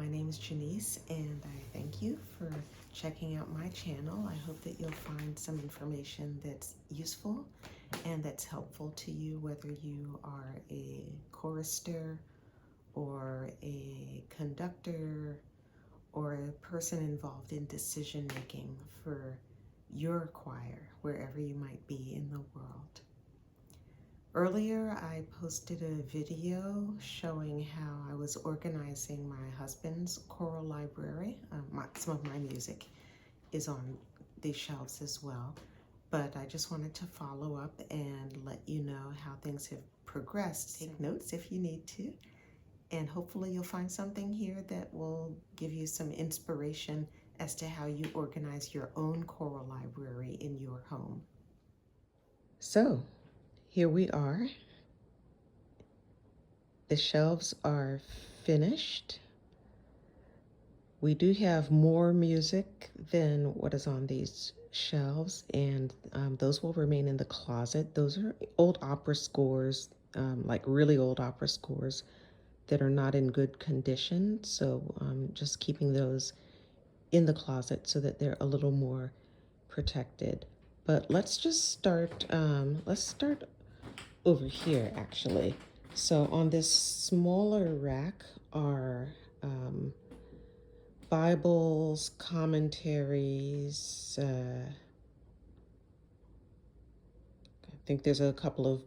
name is Janice, and I thank you for checking out my channel. I hope that you'll find some information that's useful and that's helpful to you, whether you are a chorister or a conductor or a person involved in decision making for your choir, wherever you might be in the world. Earlier, I posted a video showing how I was organizing my husband's choral library. Some of my music is on these shelves as well, but I just wanted to follow up and let you know how things have progressed. Take notes if you need to, and hopefully you'll find something here that will give you some inspiration as to how you organize your own choral library in your home. So, here we are. The shelves are finished. We do have more music than what is on these shelves, and those will remain in the closet. Those are old opera scores, like really old opera scores that are not in good condition. So just keeping those in the closet so that they're a little more protected. But let's just start, let's start over here actually. So on this smaller rack are Bibles, commentaries. I think there's a couple of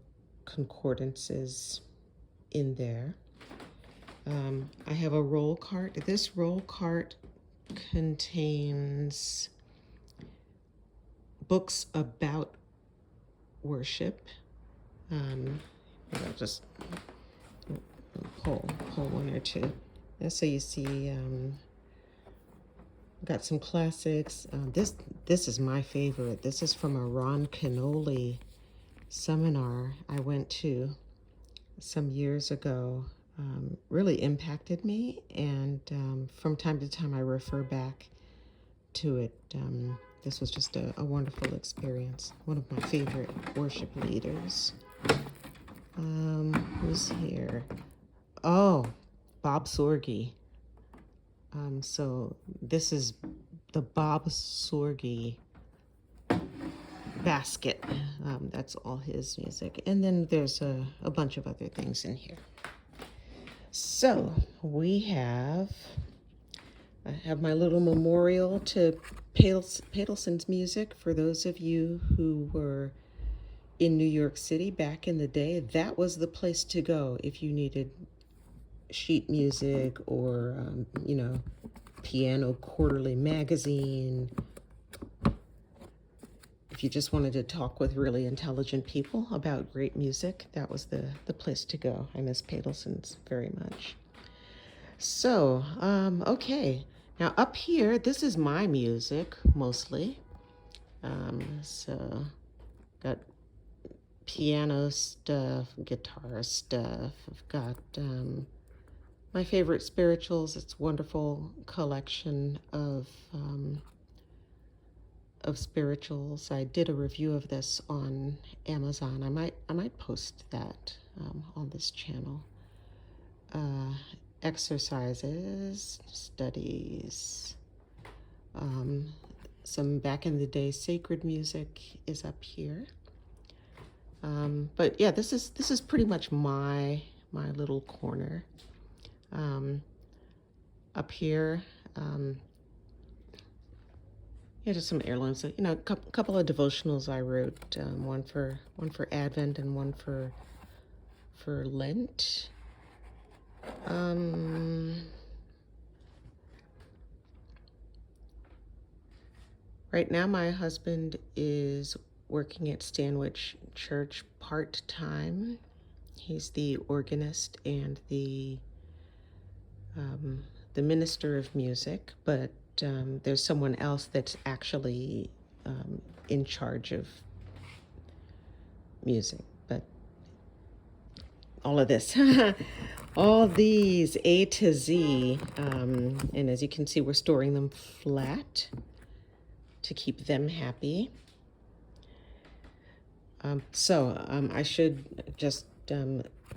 concordances in there. I have a roll cart. This roll cart contains books about worship. I'll just pull one or two. And so you see, got some classics. This is my favorite. This is from a Ron Canoli seminar I went to some years ago. Really impacted me, and from time to time I refer back to it. This was just a wonderful experience. One of my favorite worship leaders. Who's here? Oh, Bob Sorge. So this is the Bob Sorge basket. That's all his music. And then there's a bunch of other things in here. So I have my little memorial to Padelson's music. For those of you who were in New York City back in the day, that was the place to go if you needed sheet music or, Piano Quarterly magazine. If you just wanted to talk with really intelligent people about great music, that was the place to go. I miss Padelson's very much. So, okay. Now up here, this is my music, mostly. So, got piano stuff, guitar stuff. I've got my favorite spirituals. It's a wonderful collection of spirituals. I did a review of this on Amazon. I might post that on this channel. Exercises, studies, some back in the day sacred music is up here. But yeah, this is pretty much my little corner. Up here, just some heirlooms. A couple of devotionals I wrote. One for Advent and one for Lent. Right now, my husband is working at Stanwich Church part-time. He's the organist and the minister of music, but there's someone else that's actually in charge of music. But all of this, all these A to Z, and as you can see, we're storing them flat to keep them happy. I should just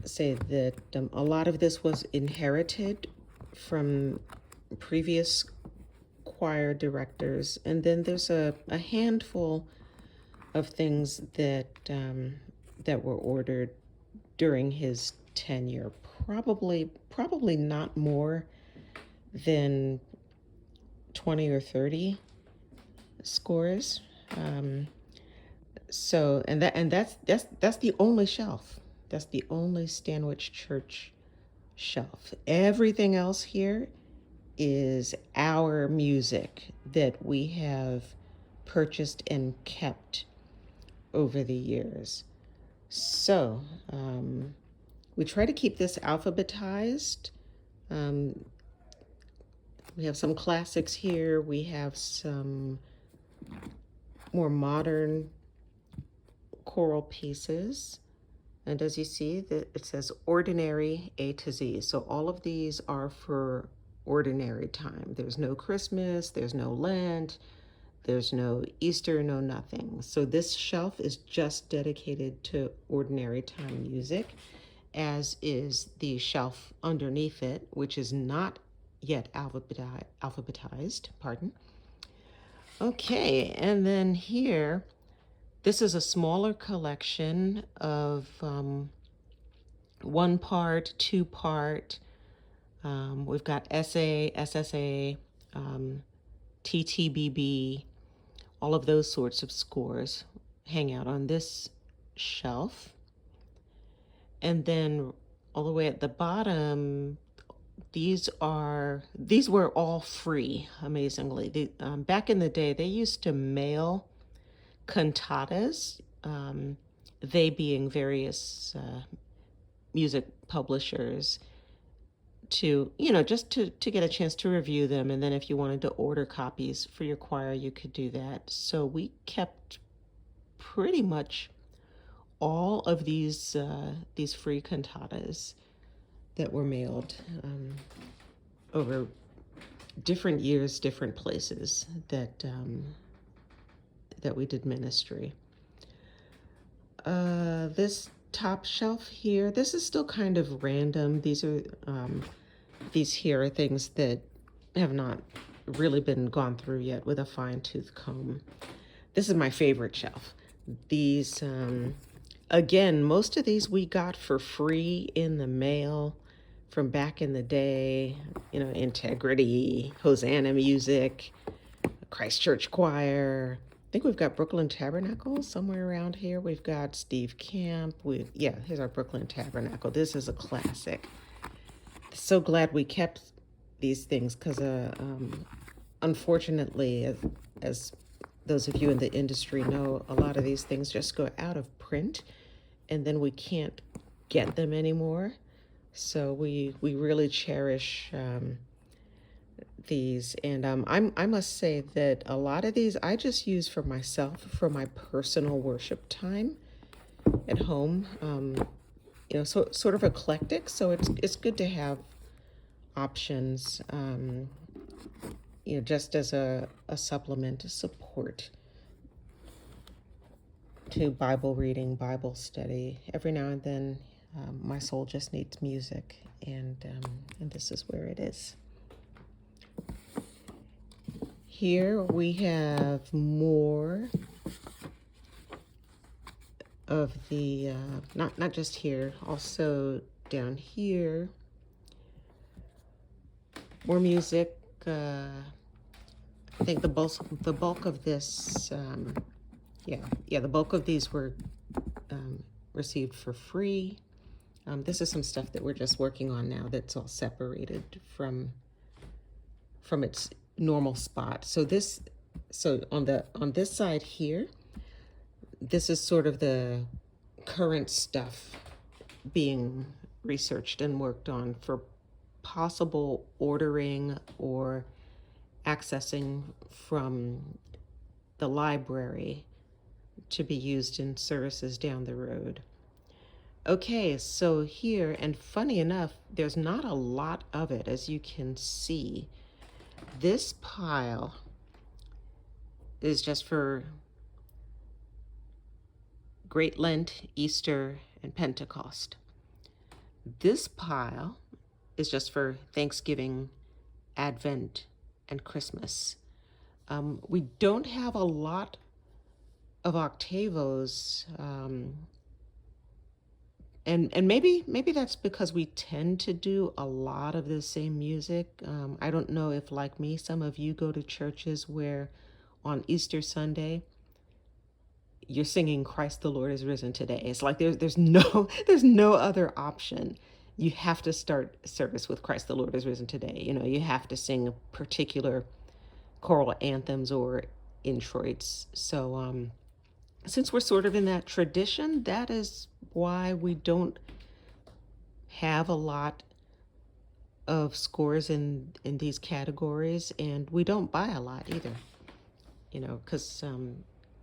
say that a lot of this was inherited from previous choir directors, and then there's a handful of things that that were ordered during his tenure. Probably not more than 20 or 30 scores. So that's the only shelf. That's the only Stanwich Church shelf. Everything else here is our music that we have purchased and kept over the years. So we try to keep this alphabetized. Um, we have some classics here. We have some more modern choral pieces. And as you see, it says ordinary A to Z. So all of these are for ordinary time. There's no Christmas, there's no Lent, there's no Easter, no nothing. So this shelf is just dedicated to ordinary time music, as is the shelf underneath it, which is not yet alphabetized, pardon. Okay, and then here, this is a smaller collection of one part, two part. We've got SA, SSA, TTBB, all of those sorts of scores hang out on this shelf. And then all the way at the bottom, these were all free, amazingly. Back in the day, they used to mail cantatas, they being various music publishers, to, just to get a chance to review them. And then if you wanted to order copies for your choir, you could do that. So we kept pretty much all of these free cantatas that were mailed over different years, different places that we did ministry. This top shelf here, this is still kind of random. These here are things that have not really been gone through yet with a fine-tooth comb. This is my favorite shelf. These, again, most of these we got for free in the mail from back in the day. Integrity, Hosanna Music, Christ Church Choir. I think we've got Brooklyn Tabernacle somewhere around here. We've got Steve Camp. Here's our Brooklyn Tabernacle. This is a classic. So glad we kept these things, because unfortunately, as those of you in the industry know, a lot of these things just go out of print, and then we can't get them anymore. So we really cherish these, and I must say that a lot of these I just use for myself, for my personal worship time at home. So sort of eclectic. So it's good to have options. Just as a supplement, a support to Bible reading, Bible study. Every now and then, my soul just needs music, and this is where it is. Here we have more of the, not just here, also down here, more music. I think the bulk of this, the bulk of these were received for free. This is some stuff that we're just working on now that's all separated from its normal spot. So on this side here, this is sort of the current stuff being researched and worked on for possible ordering or accessing from the library to be used in services down the road. Okay, so here, and funny enough, there's not a lot of it, as you can see. This pile is just for Great Lent, Easter, and Pentecost. This pile is just for Thanksgiving Advent and Christmas. We don't have a lot of octavos, and maybe that's because we tend to do a lot of the same music. I don't know if, like me, some of you go to churches where on Easter Sunday you're singing "Christ the Lord is risen today." It's like there's no there's no other option. You have to start service with "Christ the Lord is risen today." You know, you have to sing particular choral anthems or introits. So since we're sort of in that tradition, that is why we don't have a lot of scores in these categories, and we don't buy a lot either, you know, because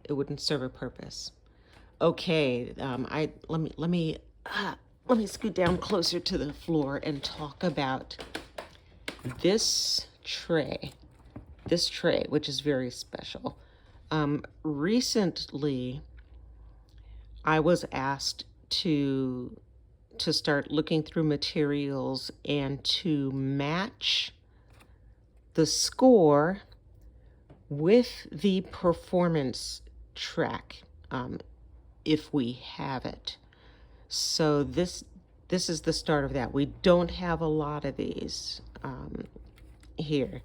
it wouldn't serve a purpose. Okay, let me scoot down closer to the floor and talk about this tray. This tray, which is very special. Recently, I was asked to start looking through materials and to match the score with the performance track, if we have it. So this is the start of that. We don't have a lot of these here.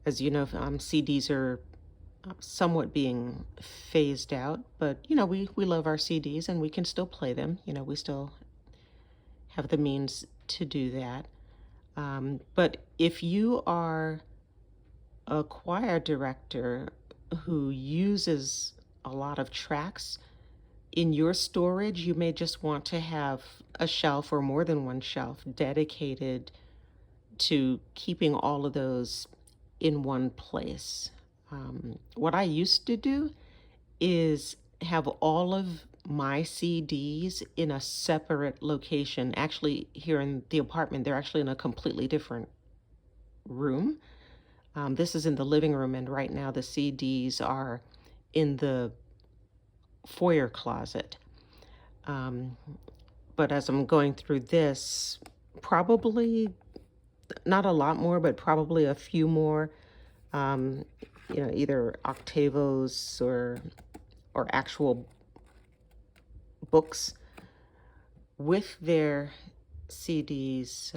As you know, CDs are somewhat being phased out, but you know, we love our CDs and we can still play them. You know, we still have the means to do that. But if you are a choir director who uses a lot of tracks in your storage, you may just want to have a shelf or more than one shelf dedicated to keeping all of those in one place. What I used to do is have all of my CDs in a separate location. Actually, here in the apartment, they're actually in a completely different room. This is in the living room, and right now the CDs are in the foyer closet. But as I'm going through this, probably not a lot more, but probably a few more, you know, either octavos or actual books with their CDs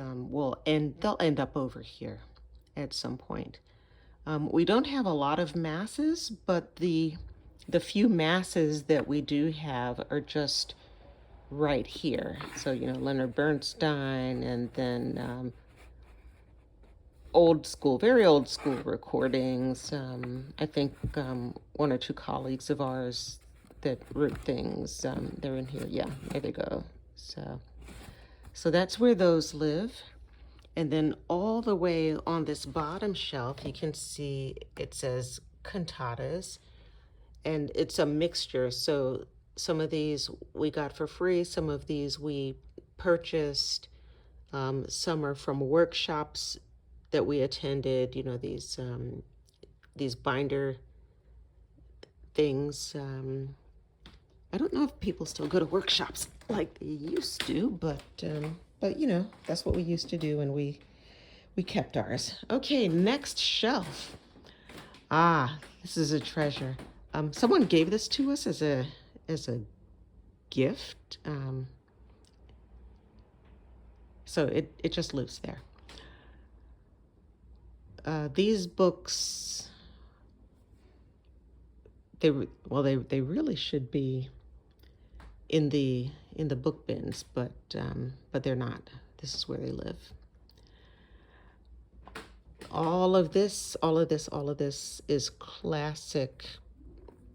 they'll end up over here at some point. We don't have a lot of masses, but the few masses that we do have are just right here. So, you know, Leonard Bernstein, and then old school, very old school recordings. I think one or two colleagues of ours that wrote things, they're in here. Yeah, there they go. So that's where those live. And then all the way on this bottom shelf, you can see it says cantatas, and it's a mixture. So some of these we got for free, some of these we purchased, some are from workshops that we attended, you know, these binder things. I don't know if people still go to workshops like they used to, but you know, that's what we used to do, and we kept ours. Okay, next shelf. Ah, this is a treasure. Someone gave this to us as a gift. So it just lives there. These books, they really should be in the book bins, but they're not. This is where they live. All of this is classic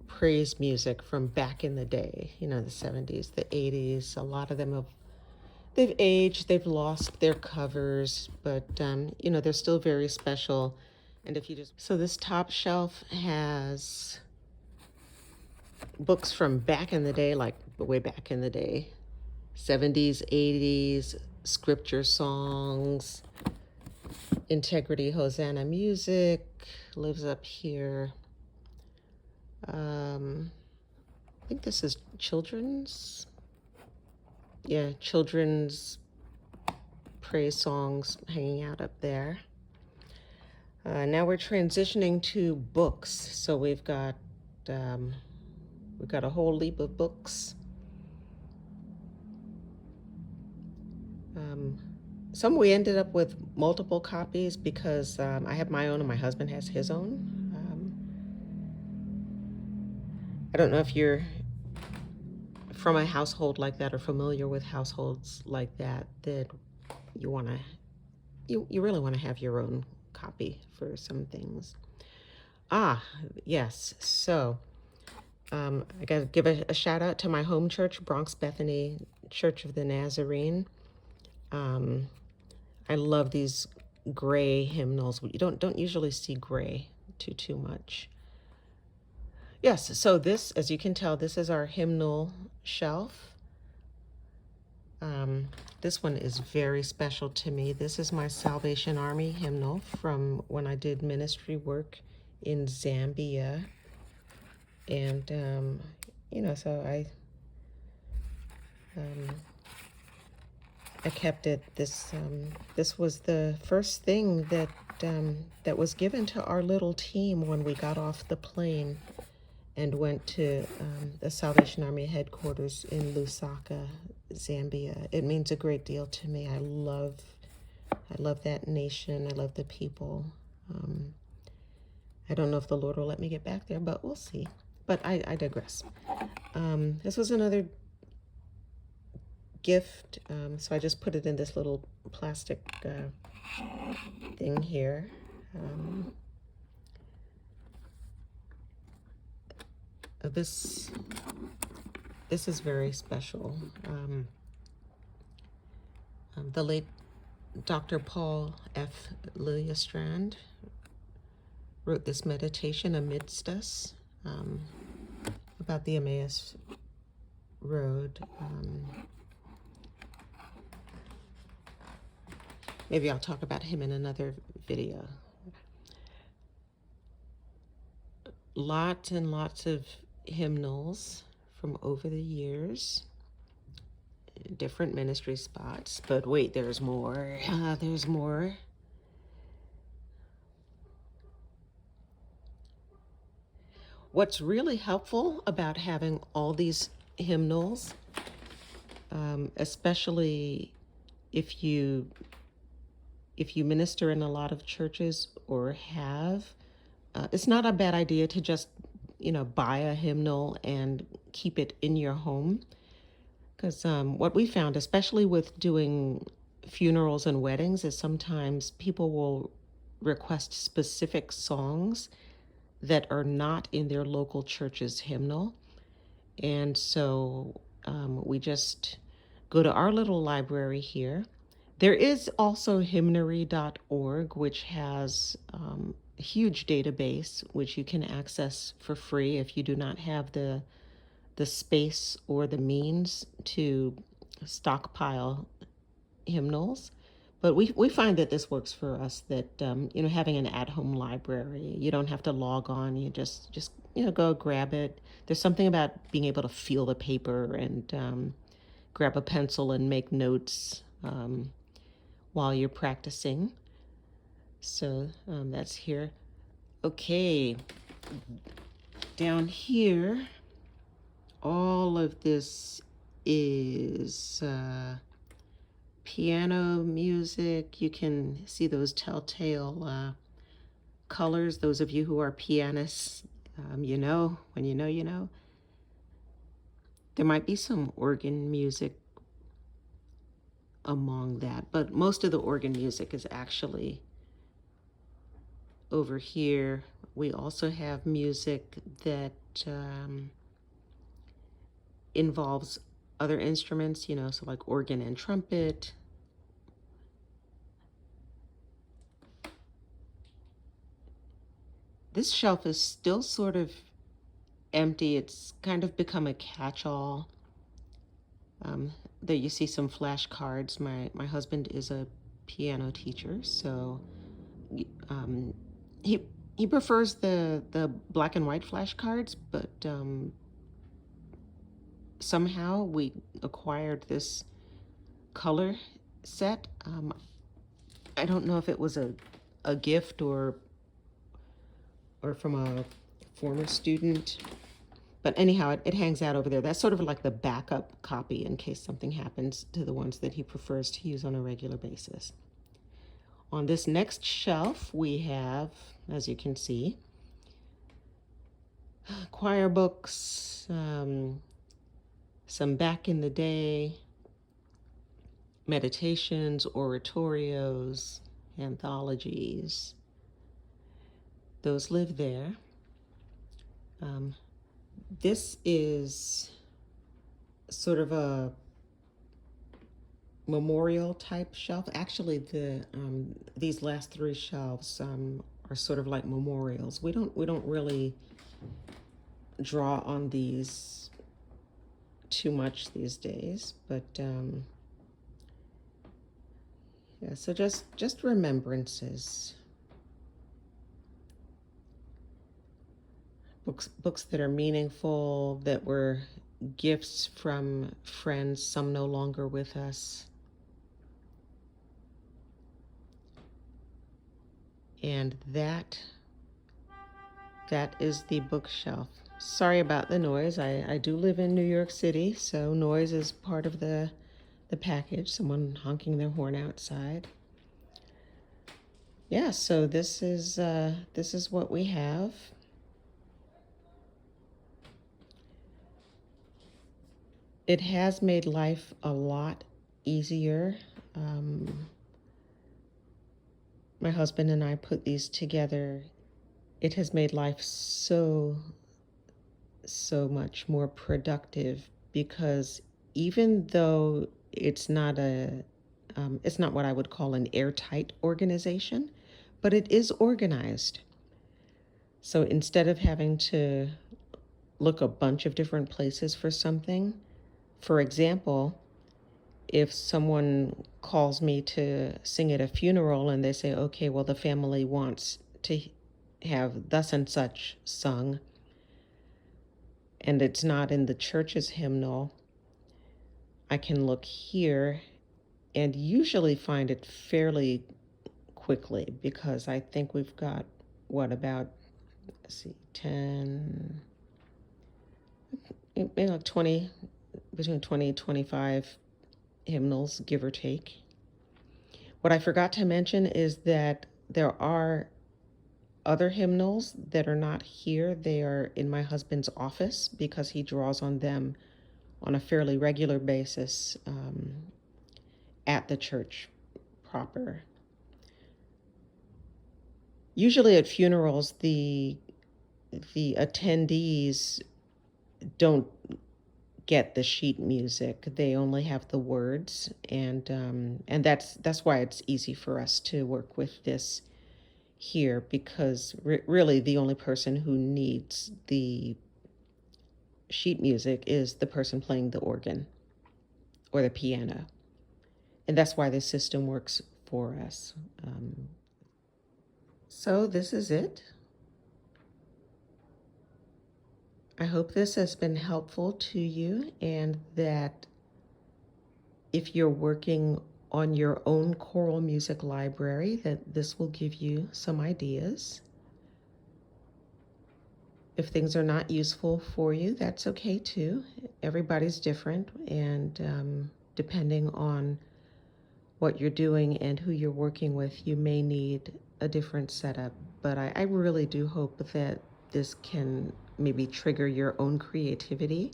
praise music from back in the day, you know, the 70s, the 80s. A lot of them they've aged, they've lost their covers, but you know, they're still very special. And so this top shelf has books from back in the day, like way back in the day, 70s, 80s, scripture songs. Integrity Hosanna music lives up here. I think this is children's praise songs hanging out up there. Now we're transitioning to books. So we've got a whole heap of books. Some we ended up with multiple copies because I have my own and my husband has his own. I don't know if you're from a household like that or familiar with households like that, that you want to, you really want to have your own copy for some things. Yes. So I got to give a shout out to my home church, Bronx Bethany Church of the Nazarene. I love these gray hymnals. You don't usually see gray too much. Yes, so this, as you can tell, this is our hymnal shelf. This one is very special to me. This is my Salvation Army hymnal from when I did ministry work in Zambia. And, so I kept it. This was the first thing that was given to our little team when we got off the plane and went to the Salvation Army headquarters in Lusaka, Zambia. It means a great deal to me. I love that nation. I love the people. I don't know if the Lord will let me get back there, but we'll see. But I digress. This was another gift, so I just put it in this little plastic thing here. This is very special. The late Dr. Paul F. Liljestrand wrote this meditation amidst us about the Emmaus Road. Maybe I'll talk about him in another video. Lots and lots of hymnals from over the years, different ministry spots, but wait, there's more. There's more. What's really helpful about having all these hymnals, especially if you minister in a lot of churches or have, it's not a bad idea to just, buy a hymnal and keep it in your home. Because what we found, especially with doing funerals and weddings, is sometimes people will request specific songs that are not in their local church's hymnal. And so we just go to our little library here. There is also hymnary.org, which has a huge database, which you can access for free if you do not have the space or the means to stockpile hymnals. But we find that this works for us, that, having an at-home library, you don't have to log on. You just go grab it. There's something about being able to feel the paper and grab a pencil and make notes while you're practicing. So that's here. Okay, down here, all of this is piano music. You can see those telltale colors. Those of you who are pianists, when you know. There might be some organ music among that, but most of the organ music is actually over here. We also have music that involves other instruments, so like organ and trumpet. This shelf is still sort of empty. It's kind of become a catch-all. There you see some flashcards. My husband is a piano teacher, so he prefers the black and white flashcards, but somehow we acquired this color set. I don't know if it was a gift or or from a former student. But anyhow, it hangs out over there. That's sort of like the backup copy in case something happens to the ones that he prefers to use on a regular basis. On this next shelf, we have, as you can see, choir books, some back in the day meditations, oratorios, anthologies. Those live there. This is sort of a memorial type shelf. Actually, these last three shelves are sort of like memorials. We don't really draw on these too much these days, but yeah. So just remembrances. Books that are meaningful, that were gifts from friends, some no longer with us. And that is the bookshelf. Sorry about the noise. I do live in New York City, so noise is part of the package. Someone honking their horn outside. Yeah, so this is what we have. It has made life a lot easier. My husband and I put these together. It has made life so much more productive, because even though it's not what I would call an airtight organization, but it is organized. So instead of having to look a bunch of different places for something, for example, if someone calls me to sing at a funeral and they say, okay, well, the family wants to have thus and such sung, and it's not in the church's hymnal, I can look here and usually find it fairly quickly, because I think we've got, about, let's see, 10, maybe like 20, between 20 and 25 hymnals, give or take. What I forgot to mention is that there are other hymnals that are not here. They are in my husband's office, because he draws on them on a fairly regular basis at the church proper. Usually at funerals, the attendees don't get the sheet music. They only have the words, and that's why it's easy for us to work with this here, because really the only person who needs the sheet music is the person playing the organ or the piano, and that's why this system works for us. So this is it. I hope this has been helpful to you, and that if you're working on your own choral music library, that this will give you some ideas. If things are not useful for you, that's okay too. Everybody's different, and depending on what you're doing and who you're working with, you may need a different setup. But I really do hope that this can maybe trigger your own creativity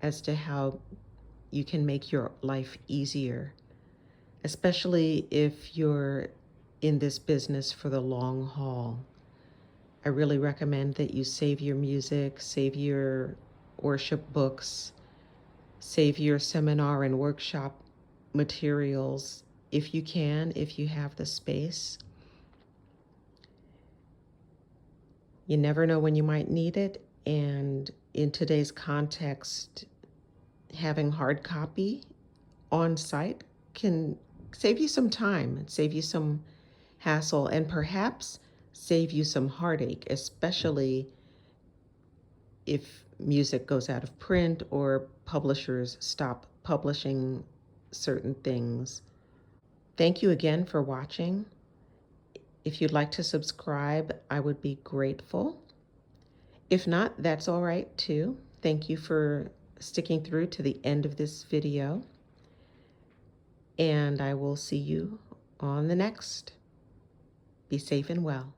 as to how you can make your life easier, especially if you're in this business for the long haul. I really recommend that you save your music, save your worship books, save your seminar and workshop materials if you can, if you have the space. You never know when you might need it, and in today's context, having hard copy on site can save you some time, save you some hassle, and perhaps save you some heartache, especially if music goes out of print or publishers stop publishing certain things. Thank you again for watching. If you'd like to subscribe, I would be grateful. If not, that's all right too. Thank you for sticking through to the end of this video, and I will see you on the next. Be safe and well.